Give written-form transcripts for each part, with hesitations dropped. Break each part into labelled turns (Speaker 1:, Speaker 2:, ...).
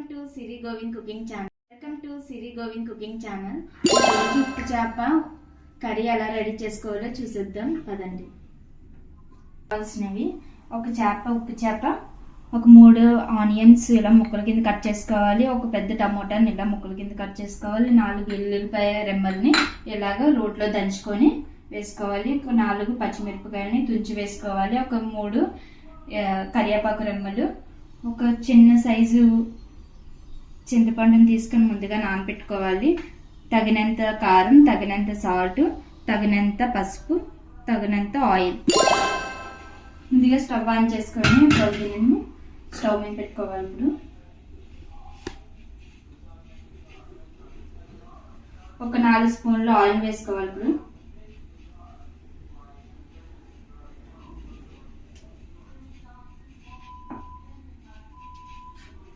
Speaker 1: Welcome to Siri Govind cooking channel. ఉప్పు చేప curry ఎలా రెడీ చేసుకోవాలో చూసేద్దాం పదండి. కావాల్సినవి ఒక చేప, ఉప్పు చేప, ఒక 3 ఆనియన్స్ ఇలా ముక్కల కింద కట్ చేసుకోవాలి. ఒక పెద్ద టమోటాని ఇలా ముక్కల కింద కట్ చేసుకోవాలి. 4 వెల్లుల్లిపాయ రెమ్మల్ని ఇలాగ రోట్లో దంచుకొని వేసుకోవాలి. ఒక 4 పచ్చిమిరపకాయలని తుంచి వేసుకోవాలి. ఒక 3 కరివేపాకు రెమ్మలు, ఒక చిన్న సైజు చింతపండుని తీసుకొని ముందుగా నానబెట్టుకోవాలి. తగినంత కారం, తగినంత సాల్ట్, తగినంత పసుపు, తగినంత ఆయిల్. ముందుగా స్టవ్ ఆన్ చేసుకొని పొయ్యిని స్టవ్ మీద పెట్టుకోవాలి. ఇప్పుడు ఒక 4 స్పూన్లు ఆయిల్ వేసుకోవాలి.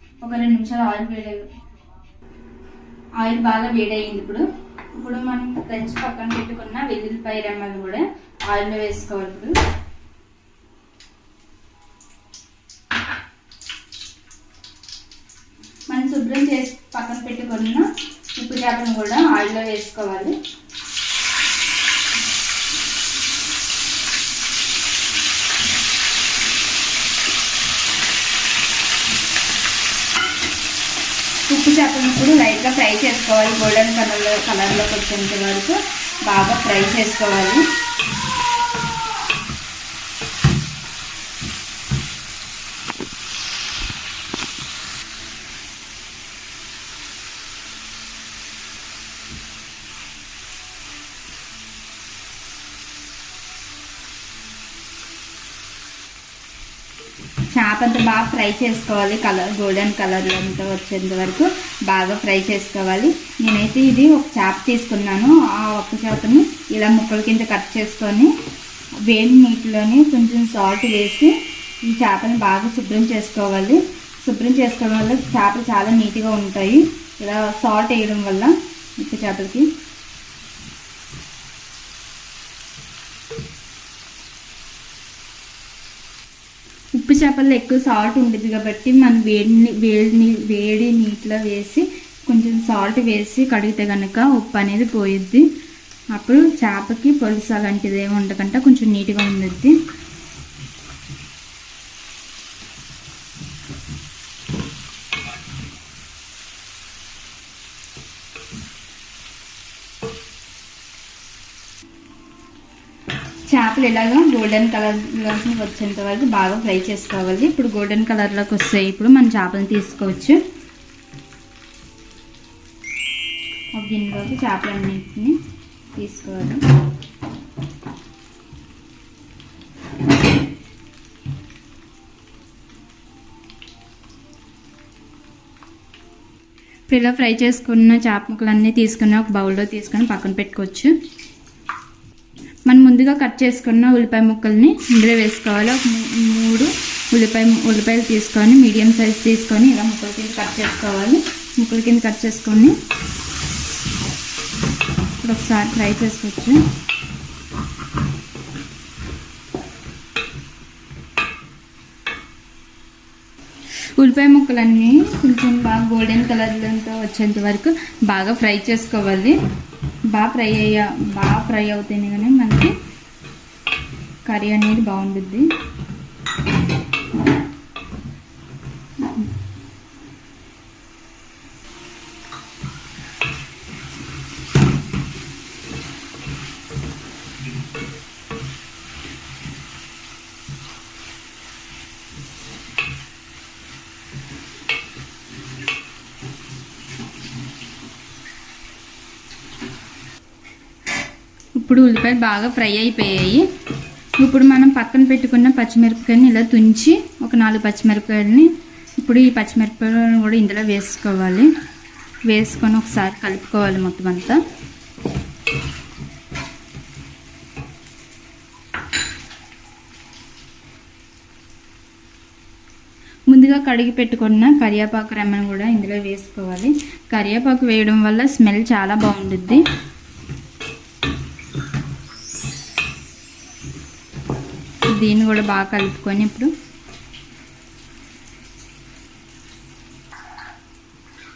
Speaker 1: ఇప్పుడు ఒక 2 నిమిషాలు ఆయిల్ బాగా వేడయింది. ఇప్పుడు మనం దంచి పక్కన పెట్టుకున్న వెల్లుల్లిపాయ రెమ్మలు కూడా ఆయిల్లో వేసుకోవాలి. ఇప్పుడు మనం శుభ్రం చేసి పక్కన పెట్టుకున్న ఉప్పు చేపను కూడా ఆయిల్లో వేసుకోవాలి. ఉప్పు చేపలను ఇప్పుడు లైట్గా ఫ్రై చేసుకోవాలి. గోల్డెన్ కలర్లోకి వచ్చేంత వరకు బాగా ఫ్రై చేసుకోవాలి. చేప అంతా బాగా ఫ్రై చేసుకోవాలి. గోల్డెన్ కలర్ అంతా వచ్చేంత వరకు బాగా ఫ్రై చేసుకోవాలి. నేనైతే ఇది ఒక చేప తీసుకున్నాను. ఆ ఒక్క చేపని ఇలా ముక్కల కింద కట్ చేసుకొని వేడి నీటిలోని కొంచెం సాల్ట్ వేసి ఈ చేపని బాగా శుభ్రం చేసుకోవాలి. శుభ్రం చేసుకోవడం వల్ల చేపలు చాలా నీట్గా ఉంటాయి. ఇలా సాల్ట్ వేయడం వల్ల ఉప్పు చేపలకి. ఉప్పు చేపల్లో ఎక్కువ సాల్ట్ ఉంటుంది కాబట్టి మనం వేడి నీటిలో వేసి కొంచెం సాల్ట్ వేసి కడిగితే కనుక ఉప్పు అనేది పోయిద్ది. అప్పుడు చేపకి పులుసు అలాంటిది ఏమి ఉండకుండా కొంచెం నీట్గా ఉండిద్ది. చేపలు ఇలాగా గోల్డెన్ కలర్లోకి వచ్చేంత వరకు బాగా ఫ్రై చేసుకోవాలి. ఇప్పుడు గోల్డెన్ కలర్లోకి వస్తాయి. ఇప్పుడు మనం చేపలను తీసుకోవచ్చు. ఒక గిన్నెలోకి చేపలన్నింటినీ తీసుకోవాలి. ఇప్పుడు ఇలా ఫ్రై చేసుకున్న చేప ముక్కలన్నీ తీసుకుని ఒక బౌల్లో తీసుకొని పక్కన పెట్టుకోవచ్చు. మనం ముందుగా కట్ చేసుకున్న ఉల్లిపాయ ముక్కల్ని ఇందులో వేసుకోవాలి. ఒక 3 ఉల్లిపాయలు తీసుకొని మీడియం సైజ్ తీసుకొని ఇలా ముక్కల కింద కట్ చేసుకోవాలి. ముక్కల కింద కట్ చేసుకొని ఇప్పుడు ఒకసారి ఫ్రై చేసుకోవచ్చు. ఉల్లిపాయ ముక్కలన్నీ కొంచెం బాగా గోల్డెన్ కలర్తో వచ్చేంత వరకు బాగా ఫ్రై చేసుకోవాలి. బాగా ఫ్రై అవుతాయి కానీ మనకి కర్రీ అనేది బాగుంటుంది. ఇప్పుడు ఉల్లిపాయలు బాగా ఫ్రై అయిపోయాయి. ఇప్పుడు మనం పక్కన పెట్టుకున్న పచ్చిమిరపకాయని ఇలా తుంచి ఒక 4 పచ్చిమిరపకాయలని ఇప్పుడు ఈ పచ్చిమిరపకాయలను కూడా ఇందులో వేసుకోవాలి. వేసుకొని ఒకసారి కలుపుకోవాలి మొత్తం అంతా. ముందుగా కడిగి పెట్టుకున్న కరివేపాకు రెమ్మను కూడా ఇందులో వేసుకోవాలి. కరివేపాకు వేయడం వల్ల స్మెల్ చాలా బాగుంటుంది. దీన్ని కూడా బాగా కలుపుకొని ఇప్పుడు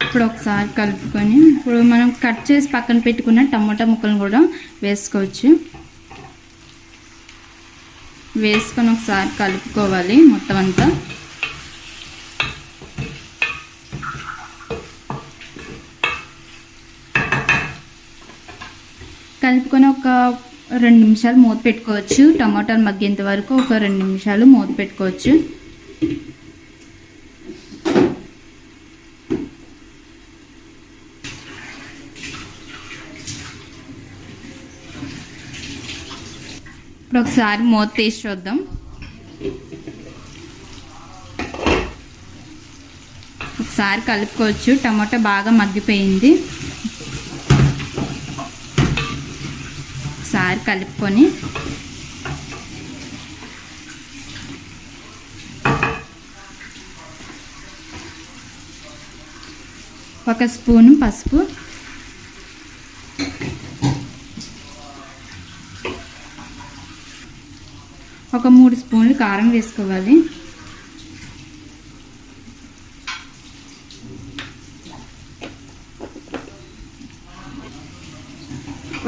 Speaker 1: ఇప్పుడు ఒకసారి కలుపుకొని ఇప్పుడు మనం కట్ చేసి పక్కన పెట్టుకున్న టమోటా ముక్కలను కూడా వేసుకోవచ్చు. వేసుకొని ఒకసారి కలుపుకోవాలి మొత్తం అంతా. కలుపుకొని ఒక 2 నిమిషాలు మూత పెట్టుకోవచ్చు. టమాటాలు మగ్గేంత వరకు ఒక 2 నిమిషాలు మూత పెట్టుకోవచ్చు. ఇప్పుడు ఒకసారి మూత తీసి చూద్దాం. ఒకసారి కలుపుకోవచ్చు. టమాటా బాగా మగ్గిపోయింది. ఒకసారి కలుపుకొని ఒక స్పూను పసుపు, ఒక 3 స్పూన్లు కారం వేసుకోవాలి.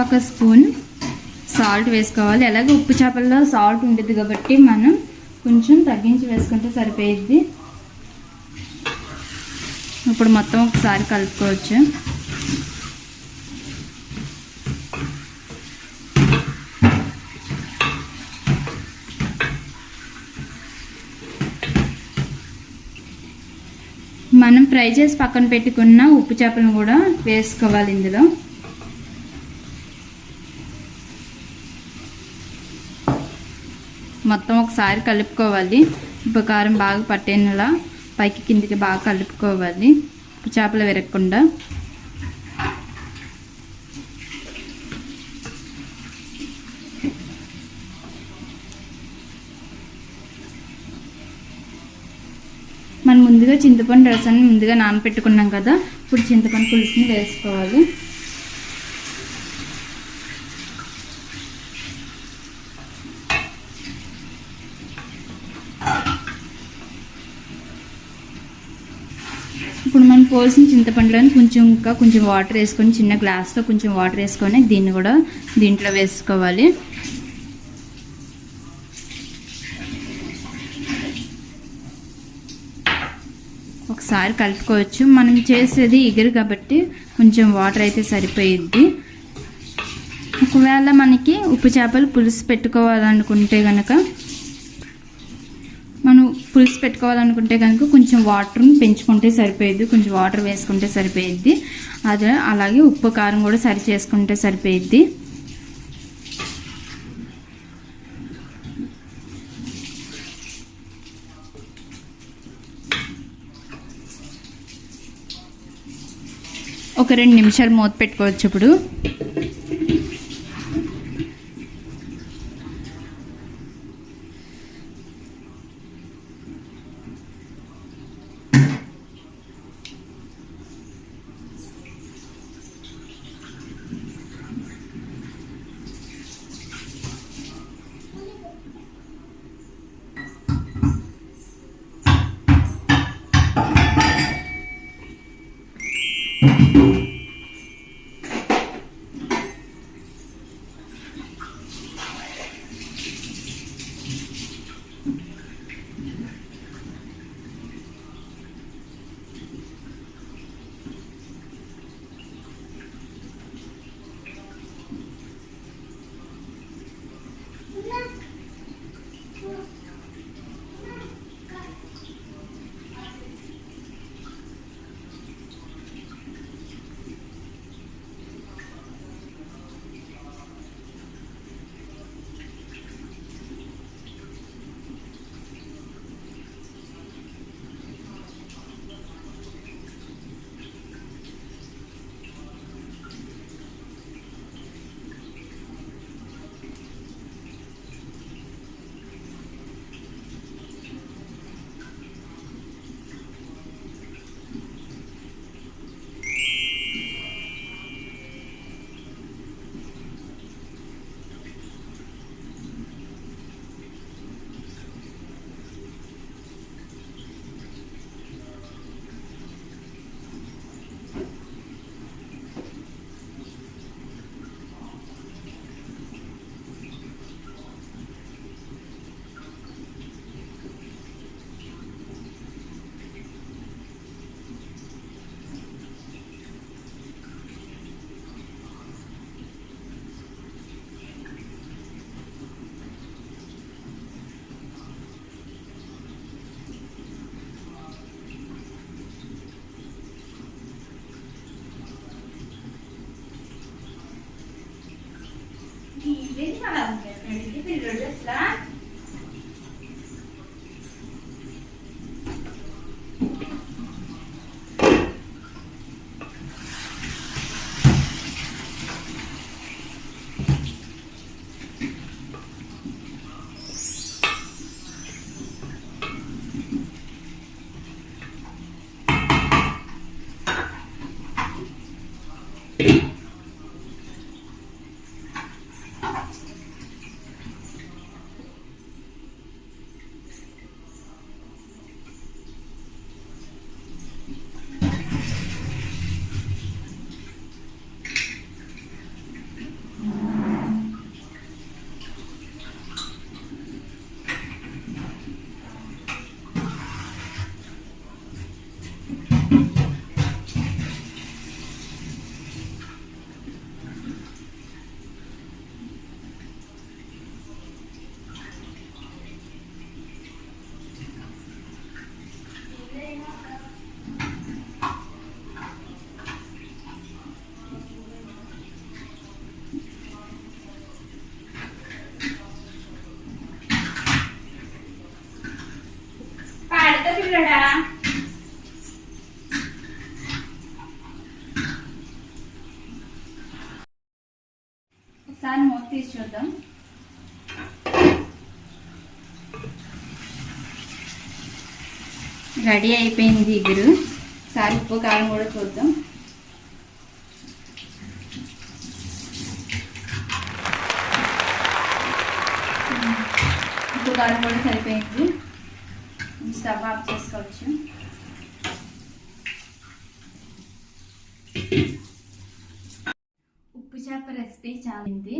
Speaker 1: ఒక స్పూన్ సాల్ట్ వేసుకోవాలి. అలాగే ఉప్పు చేపల్లో సాల్ట్ ఉంటుంది కాబట్టి మనం కొంచెం తగ్గించి వేసుకుంటే సరిపోయిద్ది. ఇప్పుడు మొత్తం ఒకసారి కలుపుకోవచ్చు. మనం ఫ్రై చేసి పక్కన పెట్టుకున్న ఉప్పు చేపలను కూడా వేసుకోవాలి ఇందులో. మొత్తం ఒకసారి కలుపుకోవాలి. ఉప్పు కారం బాగా పట్టేలా పైకి కిందికి బాగా కలుపుకోవాలి, ఉప్పు చేపలు విరగకుండా. మనం ముందుగా చింతపండు రసాన్ని ముందుగా నానబెట్టుకున్నాం కదా, ఇప్పుడు చింతపండు పులుసుని వేసుకోవాలి. ఇప్పుడు మనం పోసిన చింతపండులోని కొంచెం వాటర్ వేసుకొని, చిన్న గ్లాస్తో కొంచెం వాటర్ వేసుకొని దీన్ని కూడా దీంట్లో వేసుకోవాలి. ఒకసారి కలుపుకోవచ్చు. మనం చేసేది ఎగురు కాబట్టి కొంచెం వాటర్ అయితే సరిపోయిద్ది. ఒకవేళ మనకి ఉప్పు చేపలు పులుసు పెట్టుకోవాలనుకుంటే కనుక కొంచెం వాటర్ని పెంచుకుంటే సరిపోయిద్ది, కొంచెం వాటర్ వేసుకుంటే సరిపోయిద్ది. అదే అలాగే ఉప్పు కారం కూడా సరి చేసుకుంటే సరిపోయిద్ది. ఒక 2 నిమిషాలు మూత పెట్టుకోవచ్చు. ఇప్పుడు అలా ఉంటాయి పిల్లలు అసలు పిల్లడా ఒకసారి మూత తీసి చూద్దాం. రెడీ అయిపోయింది ఇగురు. ఒకసారి ఉప్పు కారం కూడా చూద్దాం. ఉప్పు కారం కూడా సరిపోయింది. స్టవ్ ఆఫ్ చేసుకోవచ్చు. ఉప్పు చేప రెసిపీ చాలింది.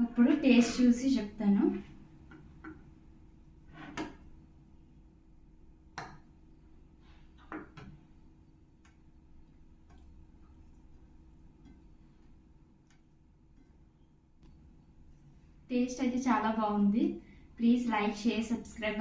Speaker 1: ఇప్పుడు టేస్ట్ చూసి చెప్తాను. టేస్ట్ అయితే చాలా బాగుంది. Please like, share, subscribe.